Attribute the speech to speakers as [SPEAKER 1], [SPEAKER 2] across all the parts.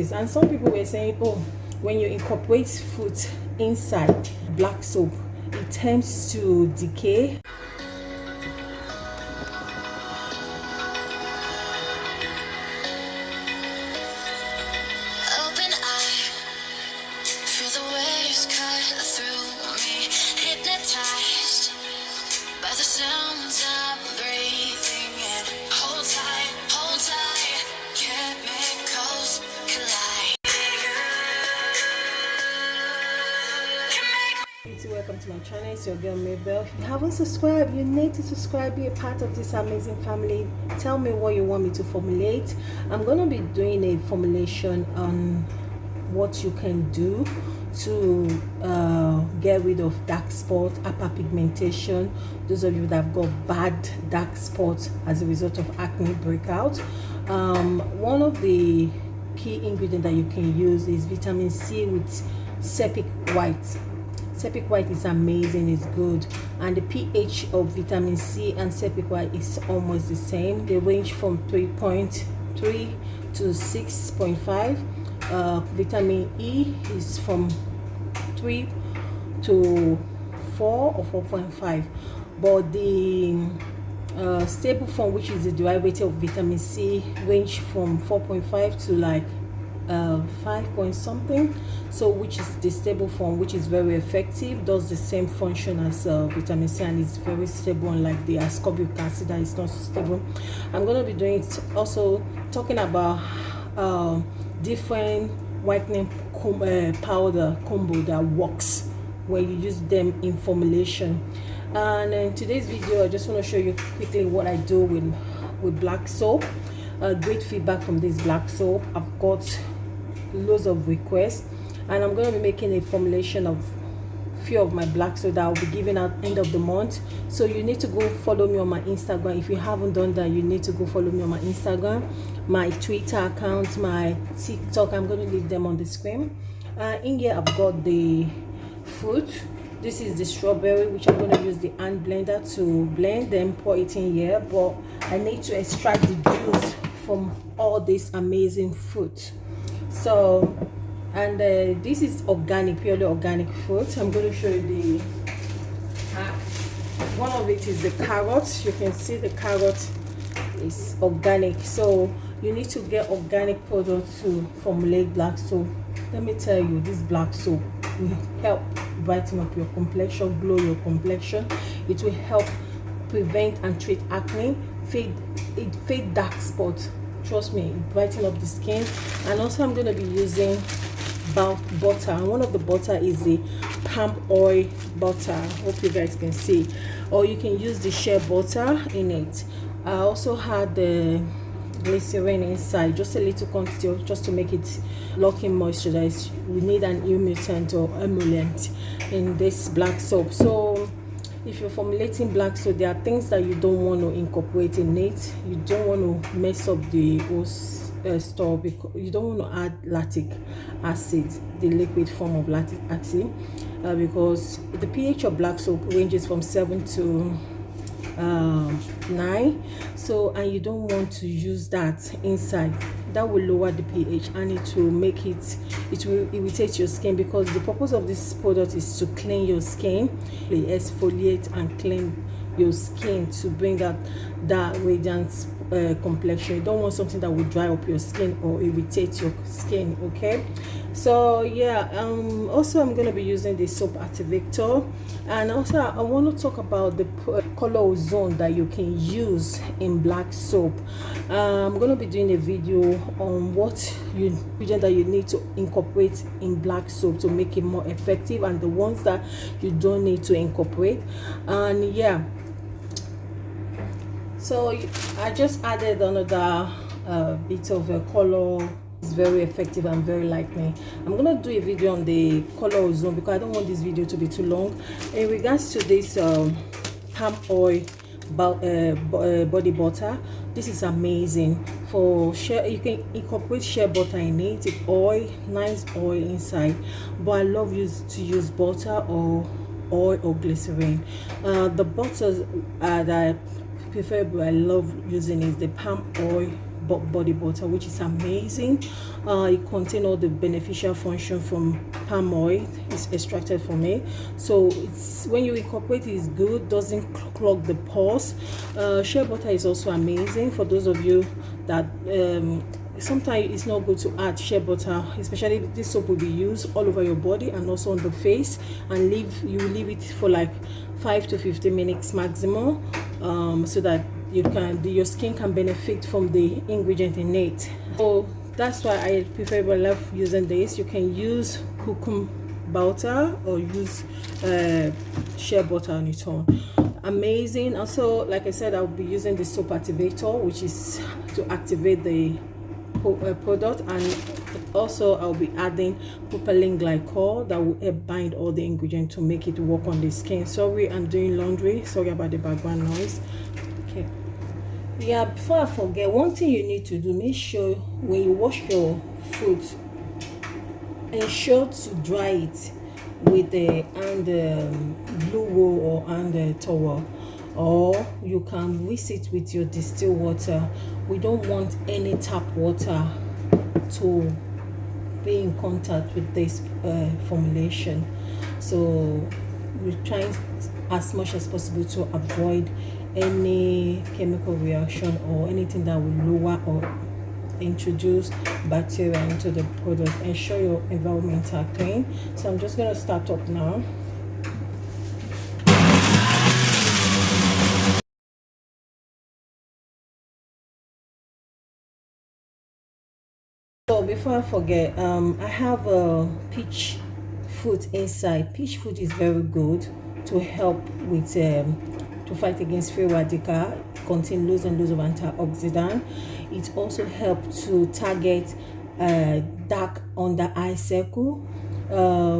[SPEAKER 1] this. And some people were saying, oh, when you incorporate fruit inside black soap, it tends to decay. Welcome to my channel. It's your girl Mabel. If you haven't subscribed, you need to subscribe, be a part of this amazing family. Tell me what you want me to formulate. I'm gonna be doing a formulation on what you can do to get rid of dark spot, hyperpigmentation, those of you that have got bad dark spots as a result of acne breakout. One of the key ingredients that you can use is vitamin C with Sepic White. Sepic White is amazing, it's good, and the pH of vitamin C and Sepic White is almost the same. They range from 3.3 to 6.5. Vitamin E is from 3 to 4 or 4.5, but the stable form, which is the derivative of vitamin C, range from 4.5 to like 5 point something, so which is the stable form, which is very effective, does the same function as vitamin C, and is very stable, unlike the ascorbic acid that is not stable. I'm going to be doing it, also talking about different whitening powder combo that works when you use them in formulation. And in today's video I just want to show you quickly what I do with black soap. Great feedback from this black soap. I've got loads of requests, and I'm going to be making a formulation of few of my black soap that I'll be giving out end of the month. So you need to go follow me on my Instagram. If you haven't done that, you need to go follow me on my Instagram, my Twitter account, my TikTok. I'm going to leave them on the screen. In here I've got the fruit. This is the strawberry, which I'm going to use the hand blender to blend, then pour it in here. But I need to extract the juice from all this amazing fruit. So, and this is organic, purely organic fruit. I'm going to show you the one of it is the carrot. You can see the carrot is organic, so you need to get organic products to formulate black soap. Let me tell you, this black soap will help brighten up your complexion, glow your complexion. It will help prevent and treat acne, fade dark spots. Trust me, brighten up the skin. And also I'm going to be using butter, and one of the butter is the palm oil butter. Hope you guys can see, or you can use the shea butter in it. I also had the glycerin inside, just a little quantity, just to make it lock in moisturize. We need an emulsant or emollient in this black soap. So if you're formulating black soap, there are things that you don't want to incorporate in it. You don't want to mess up the whole store, because you don't want to add lactic acid, the liquid form of lactic acid, because the pH of black soap ranges from 7 to 9. So, and you don't want to use that inside. That will lower the pH, and it will make it will irritate your skin, because the purpose of this product is to clean your skin, exfoliate and clean your skin, to bring out that radiant complexion. You don't want something that will dry up your skin or irritate your skin. Okay, so yeah, also I'm going to be using the soap activator, and also I want to talk about the color ozone that you can use in black soap. I'm going to be doing a video on what ingredient that you need to incorporate in black soap to make it more effective, and the ones that you don't need to incorporate. And yeah, so I just added another bit of a color. It's very effective and very lightning. I'm gonna do a video on the color ozone because I don't want this video to be too long. In regards to this palm oil body butter, this is amazing for shea. You can incorporate shea butter in it, oil, nice oil inside, but I love to use butter or oil or glycerin. The butters that I prefer, I love using is the palm oil body butter, which is amazing. It contains all the beneficial function from palm oil. It's extracted from it, so it's, when you incorporate it, it's good, doesn't clog the pores. Shea butter is also amazing for those of you that sometimes it's not good to add shea butter, especially this soap will be used all over your body and also on the face, and leave it for like 5 to 15 minutes maximum, so that your skin can benefit from the ingredient in it. So that's why I love using this. You can use coconut butter or use shea butter on its own. Amazing. Also, like I said, I'll be using the soap activator, which is to activate the product, and also I'll be adding propylene glycol that will help bind all the ingredients to make it work on the skin. Sorry, I'm doing laundry, sorry about the background noise. Okay, yeah, before I forget, one thing you need to do, make sure when you wash your food, ensure to dry it with the blue wool or towel, or you can whisk it with your distilled water. We don't want any tap water to be in contact with this formulation, so we're trying as much as possible to avoid any chemical reaction or anything that will lower or introduce bacteria into the product. Ensure your environment are clean. So I'm just going to start up now. So before I forget, I have a peach fruit inside. Peach fruit is very good to help with to fight against free radical. It contains loads and loads of antioxidant. It also helps to target dark under eye circle.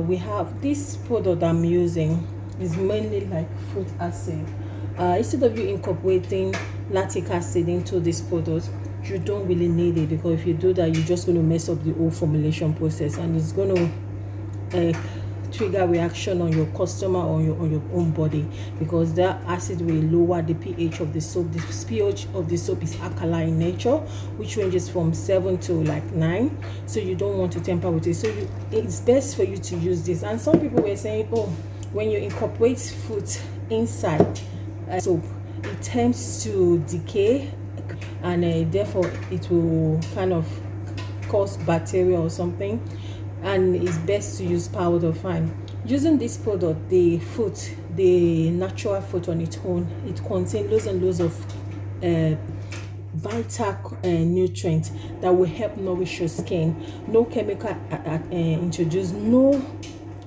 [SPEAKER 1] We have this product I'm using is mainly like fruit acid. Instead of you incorporating lactic acid into this product, you don't really need it, because if you do that, you're just going to mess up the whole formulation process, and it's going to trigger reaction on your customer or on your own body, because that acid will lower the pH of the soap. The pH of the soap is alkaline in nature, which ranges from 7 to like 9, so you don't want to tamper with it. So it's best for you to use this. And some people were saying, oh, when you incorporate fruit inside soap, it tends to decay, and therefore it will kind of cause bacteria or something, and it's best to use powder. Fine. Using this product, the fruit, the natural fruit on its own, it contains loads and loads of vital nutrients that will help nourish your skin. No chemical introduced, no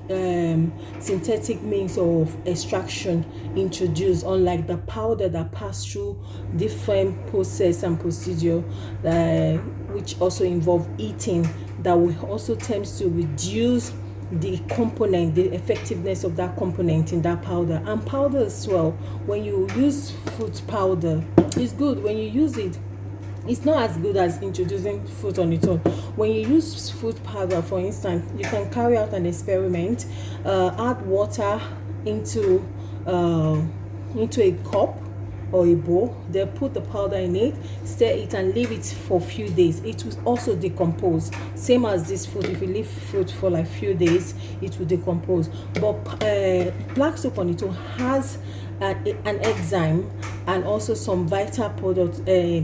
[SPEAKER 1] synthetic means of extraction introduced, unlike the powder that pass through different process and procedure, which also involve eating, that will also tends to reduce the component, the effectiveness of that component in that powder. And powder as well, when you use fruit powder, it's good. When you use it, it's not as good as introducing fruit on its own. When you use fruit powder, for instance, you can carry out an experiment. Add water into a cup or a bowl, then put the powder in it, stir it, and leave it for a few days. It will also decompose, same as this fruit. If you leave fruit for like few days, it will decompose. But black soap on its own has an enzyme and also some vital product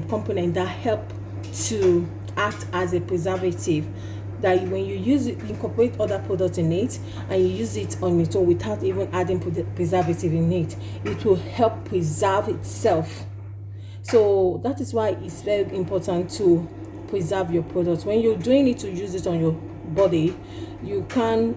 [SPEAKER 1] component that help to act as a preservative, that when you use it, incorporate other products in it, and you use it on its own without even adding preservative in it, it will help preserve itself. So that is why it's very important to preserve your products. When you're doing it to use it on your body, you can't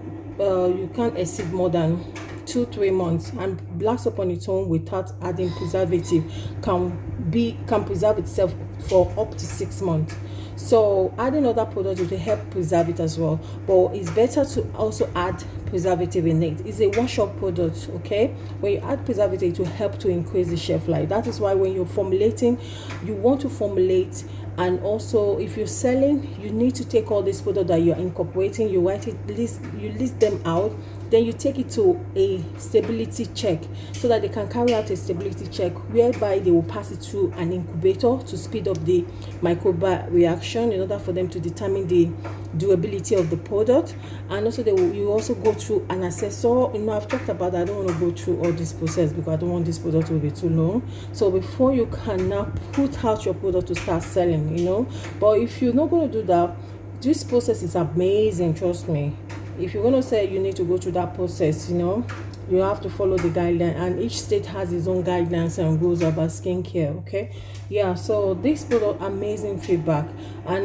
[SPEAKER 1] exceed more than 2-3 months, and black soap on its own without adding preservative can preserve itself for up to 6 months. So adding other products will help preserve it as well, but it's better to also add preservative in it. It's a wash-up product, okay? When you add preservative, it will help to increase the shelf life. That is why when you're formulating, you want to formulate, and also if you're selling, you need to take all these products that you're incorporating, you list them out, then you take it to a stability check, so that they can carry out a stability check whereby they will pass it through an incubator to speed up the microbial reaction in order for them to determine the durability of the product. And also you also go through an assessor. I've talked about that. I don't want to go through all this process because I don't want this product to be too long. So before you can now put out your product to start selling, but if you're not going to do that, this process is amazing, trust me. If you're going to say you need to go through that process, you have to follow the guideline, and each state has its own guidelines and rules about skincare. Okay, yeah. So this product, amazing feedback, and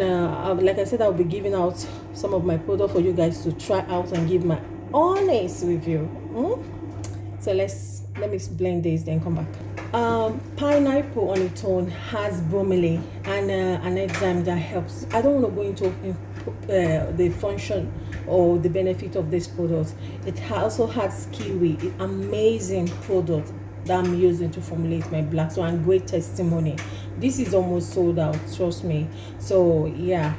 [SPEAKER 1] like I said, I'll be giving out some of my product for you guys to try out and give my honest review. So let me blend this, then come back. Pineapple on its own has bromelain and an enzyme that helps. I don't want to go into the function or the benefit of this product. It also has kiwi, amazing product that I'm using to formulate my black soap, and great testimony. This is almost sold out, trust me. So yeah.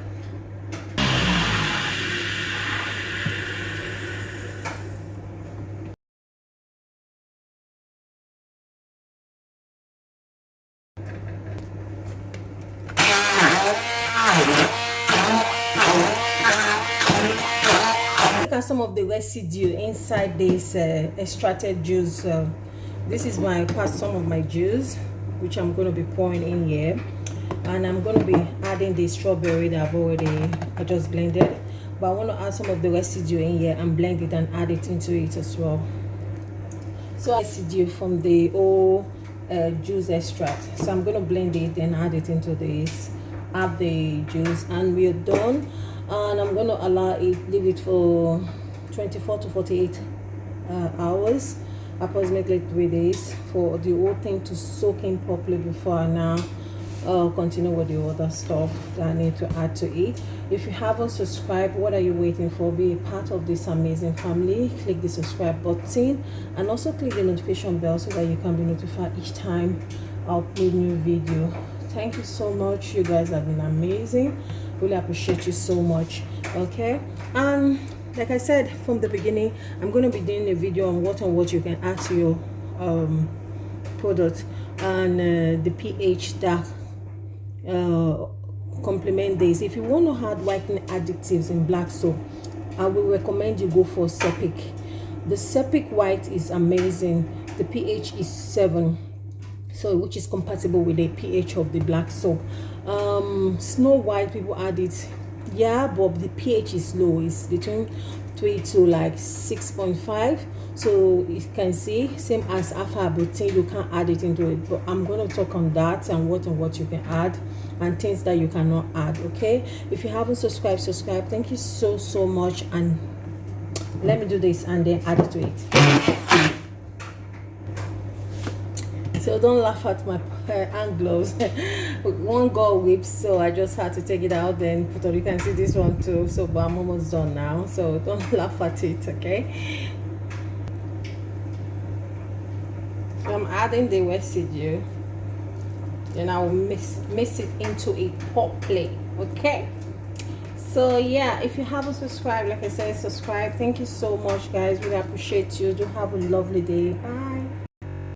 [SPEAKER 1] Look at some of the residue inside this extracted juice. This is some of my juice, which I'm going to be pouring in here, and I'm going to be adding the strawberry that I just blended, but I want to add some of the residue in here and blend it and add it into it as well. So residue from the whole juice extract, so I'm going to blend it and add it into this, add the juice, and we're done. And I'm going to leave it for 24 to 48 hours, approximately 3 days, for the whole thing to soak in properly before I now continue with the other stuff that I need to add to it. If you haven't subscribed, what are you waiting for? Be a part of this amazing family. Click the subscribe button and also click the notification bell so that you can be notified each time I upload new video. Thank you so much. You guys have been amazing. Really appreciate you so much. Okay, and like I said from the beginning, I'm going to be doing a video on what you can add to your product, and the pH that complement this. If you want to add whitening additives in black soap, I will recommend you go for VISIBKE. The VISIBKE white is amazing. The pH is 7, so which is compatible with the pH of the black soap. Snow White, people add it, yeah, but the pH is low. It's between 3 to like 6.5. so you can see, same as alpha butane, you can add it into it, but I'm going to talk on that and what you can add and things that you cannot add. Okay, if you haven't subscribed, subscribe. Thank you so much, and let me do this and then add it to it. So don't laugh at my hand gloves. One got whipped, so I just had to take it out, then put on. You can see this one too. So but I'm almost done now, so don't laugh at it. Okay, so I'm adding the residue, then I will mix it into it properly. Okay, so yeah, if you haven't subscribed, like I said, subscribe. Thank you so much, guys. Really appreciate you. Do have a lovely day. Bye.